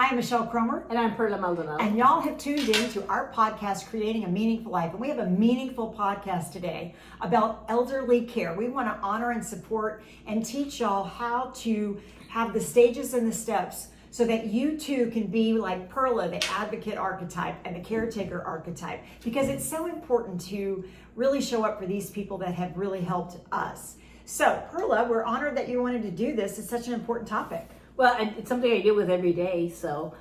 I'm Michelle Cromer. And I'm Perla Maldonado. And y'all have tuned in to our podcast, Creating a Meaningful Life. And we have a meaningful podcast today about elderly care. We want to honor and support and teach y'all how to have the stages and the steps so that you too can be like Perla, the advocate archetype and the caretaker archetype. Because it's so important to really show up for these people that have really helped us. So, Perla, we're honored that you wanted to do this. It's such an important topic. Well, it's something I deal with every day. So,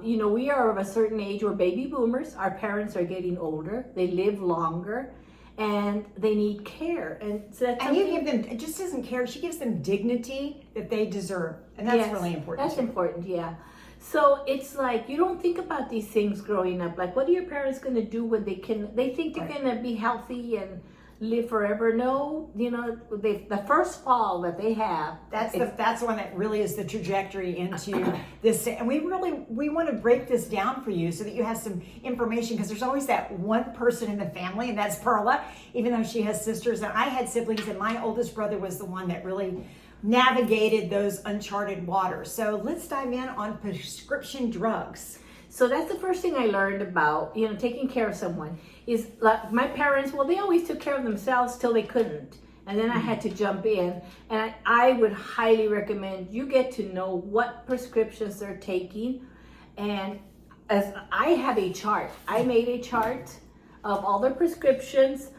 we are of a certain age. We're baby boomers. Our parents are getting older. They live longer, and they need care. And so that's you give them, it just isn't care. She gives them dignity that they deserve, and that's really important. That's important, yeah. So it's like you don't think about these things growing up. Like, what are your parents going to do when they think they're going to be healthy and live forever? No, the first fall that they have, that's the one that really is the trajectory into this. And we want to break this down for you so that you have some information, because there's always that one person in the family, and that's Perla, even though she has sisters. And I had siblings, and my oldest brother was the one that really navigated those uncharted waters. So let's dive in on prescription drugs. So that's the first thing I learned about, taking care of someone. Is like my parents, they always took care of themselves till they couldn't. And then I had to jump in. And I would highly recommend you get to know what prescriptions they're taking. And as I have a chart, I made a chart of all their prescriptions,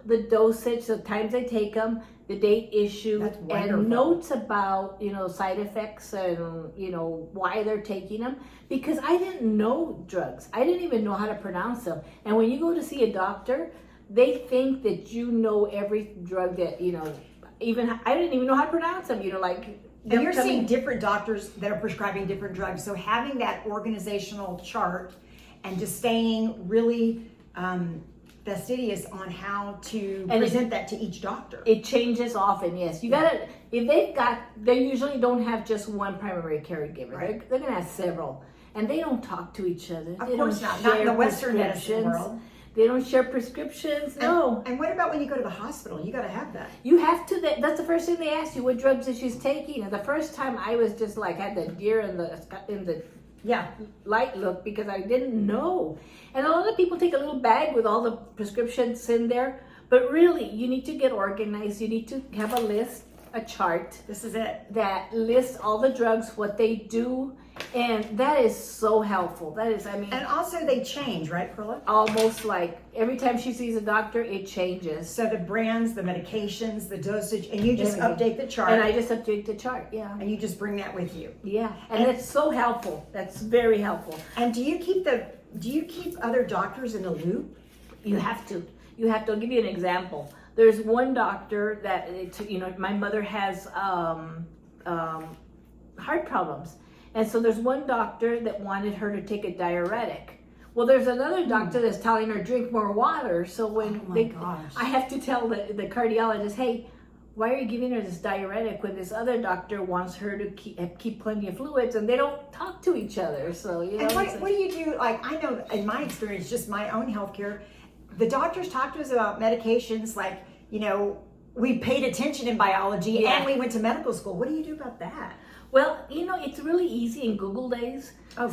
the dosage, the times they take them, the date issued, and notes about, side effects and, why they're taking them. Because I didn't know drugs. I didn't even know how to pronounce them. And when you go to see a doctor, they think that you know every drug that, even I didn't even know how to pronounce them, And you're seeing different doctors that are prescribing different drugs. So having that organizational chart and just staying really fastidious on how to present that to each doctor. It changes often, yes. You gotta, they usually don't have just one primary caregiver. Right. They're gonna have several. And they don't talk to each other. Of course not. Not in the Western medicine world. They don't share prescriptions. No. And what about when you go to the hospital? You got to have that. You have to. That's the first thing they ask you. What drugs is she's taking? And the first time I was just like had the deer in the light look, because I didn't know. And a lot of people take a little bag with all the prescriptions in there. But really, you need to get organized. You need to have a list, a chart. This is it. That lists all the drugs, what they do. And that is so helpful. That is, And also they change, right, Perla? Almost like every time she sees a doctor, it changes. So the brands, the medications, the dosage, and you just update the chart. And I just update the chart, yeah. And you just bring that with you. Yeah, and that's so helpful. That's very helpful. And do you keep other doctors in the loop? You have to. I'll give you an example. There's one doctor that, my mother has heart problems. And so there's one doctor that wanted her to take a diuretic. Well, there's another doctor that's telling her drink more water. So when I have to tell the cardiologist, hey, why are you giving her this diuretic when this other doctor wants her to keep plenty of fluids, and they don't talk to each other? So And what do you do? Like, I know in my experience, just my own healthcare, the doctors talk to us about medications like, we paid attention in biology and we went to medical school. What do you do about that? Well, it's really easy in Google days. Oh,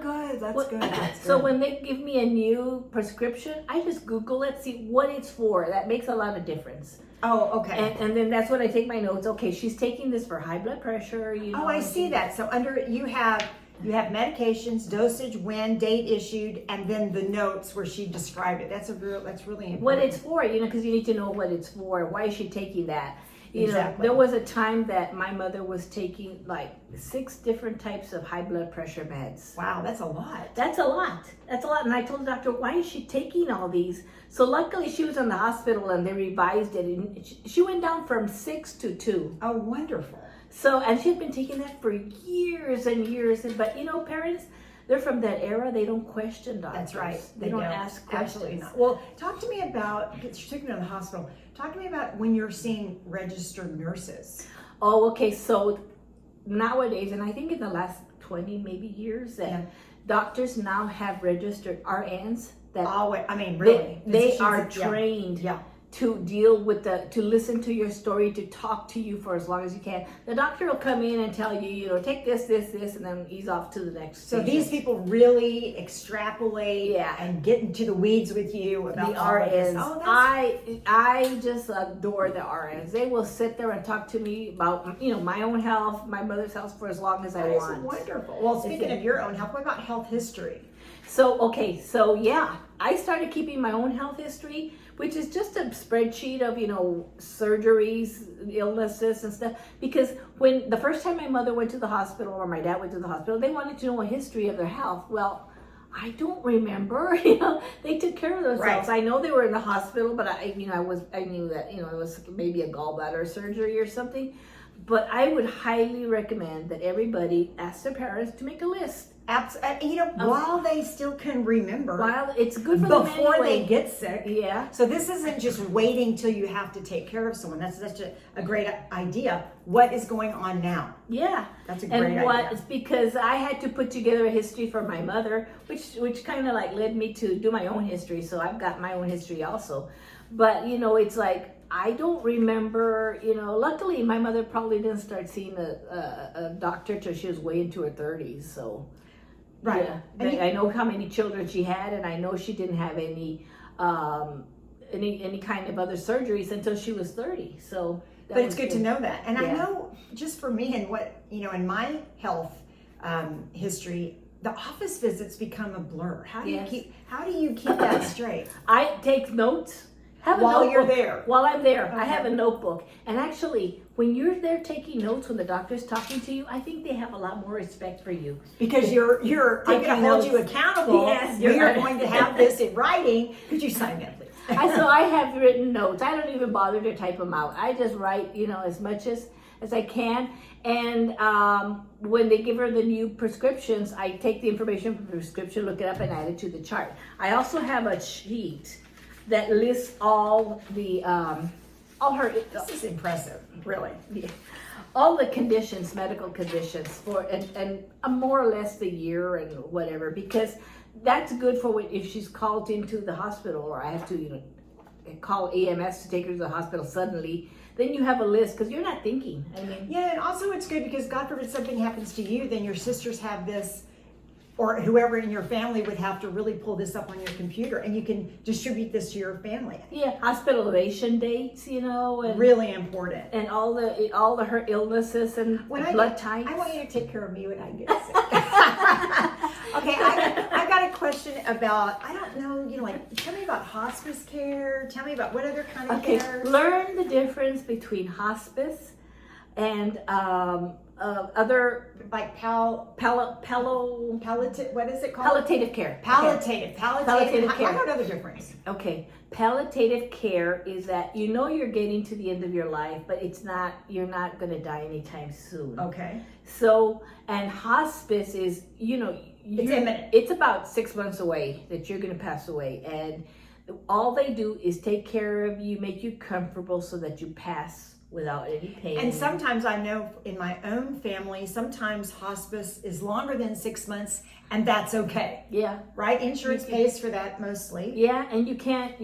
good. That's good. So when they give me a new prescription, I just Google it, see what it's for. That makes a lot of difference. Oh, okay. And then that's when I take my notes. Okay, she's taking this for high blood pressure. Oh, I see that. So under you have medications, dosage, when, date issued, and then the notes where she described it. That's really important. What it's for, because you need to know what it's for. Why is she taking that? Exactly. There was a time that my mother was taking like 6 different types of high blood pressure meds. Wow, that's a lot. That's a lot. And I told the doctor, why is she taking all these? So luckily she was in the hospital and they revised it. And she went down from 6 to 2. Oh, wonderful. So, and she'd been taking that for years and years. But parents, they're from that era. They don't question doctors. That's right. They don't ask questions. Absolutely not. Well, talk to me about, she took me to the hospital. Talk to me about when you're seeing registered nurses. Oh, okay. So nowadays, and I think in the last 20 maybe years, that doctors now have registered RNs. That really? They are trained to deal with to listen to your story, to talk to you for as long as you can. The doctor will come in and tell you, take this, and then ease off to the next. So these people really extrapolate Yeah. and get into the weeds with you about The all of this. RNs. Oh, that's I just adore the RNs. They will sit there and talk to me about my own health, my mother's health for as long as I want. wonderful. Well, speaking of your own health, what about health history? So I started keeping my own health history, which is just a spreadsheet of surgeries, illnesses, and stuff. Because when the first time my mother went to the hospital or my dad went to the hospital, they wanted to know a history of their health. Well, I don't remember. They took care of themselves. Right. I know they were in the hospital, but I knew that it was maybe a gallbladder surgery or something. But I would highly recommend that everybody ask their parents to make a list. While they still can remember. While it's good for them before anyway. they get sick. Yeah. So this isn't just waiting till you have to take care of someone. That's such a great idea. What is going on now? Yeah. That's a great idea. It's because I had to put together a history for my mother, which kind of led me to do my own history. So I've got my own history also. But it's like, I don't remember, luckily my mother probably didn't start seeing a doctor till she was way into her 30s. So, right. Yeah. I know how many children she had, and I know she didn't have any kind of other surgeries until she was 30. So, but it's good to know that. And Yeah. I know just for me and what, in my health history, the office visits become a blur. How do you keep that straight? I take notes. While you're there. While I'm there, Okay. I have a notebook. And actually, when you're there taking notes, when the doctor's talking to you, I think they have a lot more respect for you. Because I'm going to hold you accountable. Yes, you're you're going to have this in writing. Could you sign that, please? So I have written notes. I don't even bother to type them out. I just write, as much as I can. And when they give her the new prescriptions, I take the information from the prescription, look it up, and add it to the chart. I also have a sheet that lists all her. This is impressive, really. Yeah, all the conditions, medical conditions and more or less the year and whatever, because that's good for if she's called into the hospital, or I have to call EMS to take her to the hospital suddenly. Then you have a list, because you're not thinking. Yeah, and also it's good because God forbid something happens to you, then your sisters have this, or whoever in your family would have to really pull this up on your computer, and you can distribute this to your family. Yeah, hospitalization dates, and really important, and all her illnesses and blood types. I want you to take care of me when I get sick. Okay, I got a question about, I don't know, tell me about hospice care. Tell me about what other kind of care. Learn the difference between hospice and other like palliative. What is it called? Palliative care. Palliative care. I don't know the difference. Okay, palliative care is that you're getting to the end of your life, but you're not going to die anytime soon. Okay. So, and hospice is it's imminent. It's about 6 months away that you're going to pass away, and all they do is take care of you, make you comfortable so that you pass without any pain. And sometimes I know in my own family, sometimes hospice is longer than 6 months, and that's okay. Yeah. Right? Insurance pays for that mostly. Yeah, and you can't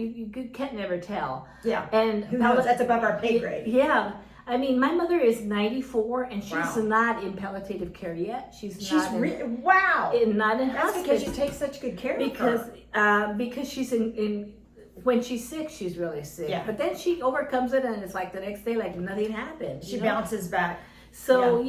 never tell. Yeah. And who knows? That's above our pay grade. Yeah. My mother is 94, and she's Wow. not in palliative care yet. She's not in That's hospice. because you take such good care of her. Because she's in when she's sick, she's really sick. Yeah. But then she overcomes it, and it's like the next day, like nothing happened. She bounces back. So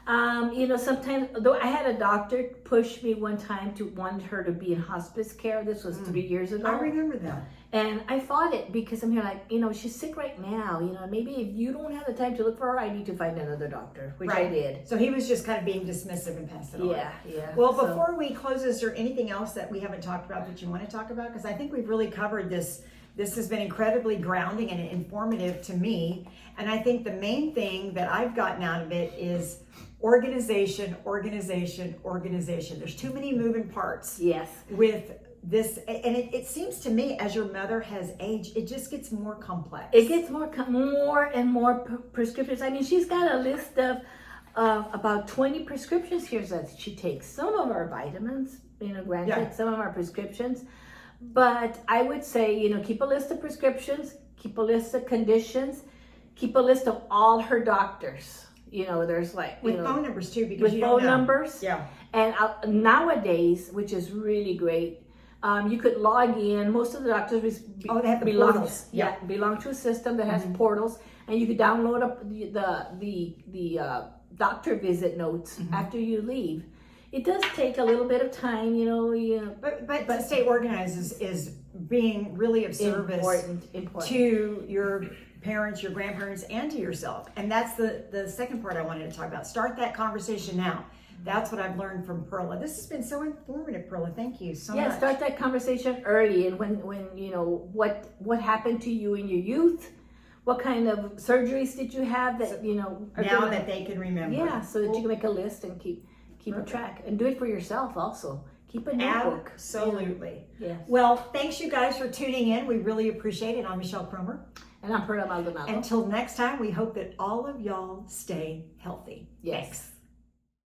sometimes, though, I had a doctor push me one time to want her to be in hospice care. This was 3 years ago. I remember that. And I fought it because I'm here like, she's sick right now. Maybe if you don't have the time to look for her, I need to find another doctor, which I did. So he was just kind of being dismissive and passed it on. Yeah. Well, before we close, is there anything else that we haven't talked about that you want to talk about? Because I think we've really covered this. This has been incredibly grounding and informative to me. And I think the main thing that I've gotten out of it is organization. There's too many moving parts. Yes. With this, and it seems to me as your mother has aged, it just gets more complex. It gets more and more prescriptions. She's got a list of about 20 prescriptions here that she takes. Some of them are vitamins, granted, some of them are prescriptions. But I would say, keep a list of prescriptions, keep a list of conditions, keep a list of all her doctors. You know, there's like with phone numbers too, because with you phone don't know. numbers. Yeah. And nowadays, which is really great, you could log in. Most of the doctors They have the belong, portals. yeah, belong to a system that has portals, and you could download up the doctor visit notes after you leave. It does take a little bit of time, you know. But to stay organized is being really of service important to your parents, your grandparents, and to yourself. And that's the second part I wanted to talk about. Start that conversation now. That's what I've learned from Perla. This has been so informative, Perla. Thank you so much. Yeah, start that conversation early, and when you know what happened to you in your youth, what kind of surgeries did you have that you know now that they can remember. Yeah, so that you can make a list and keep a track, and do it for yourself also. Keep a notebook. Absolutely. Yeah. Well, thanks you guys for tuning in. We really appreciate it. I'm Michelle Cromer. And I'm Perla Maldonado. Until next time, we hope that all of y'all stay healthy. Yes. Thanks.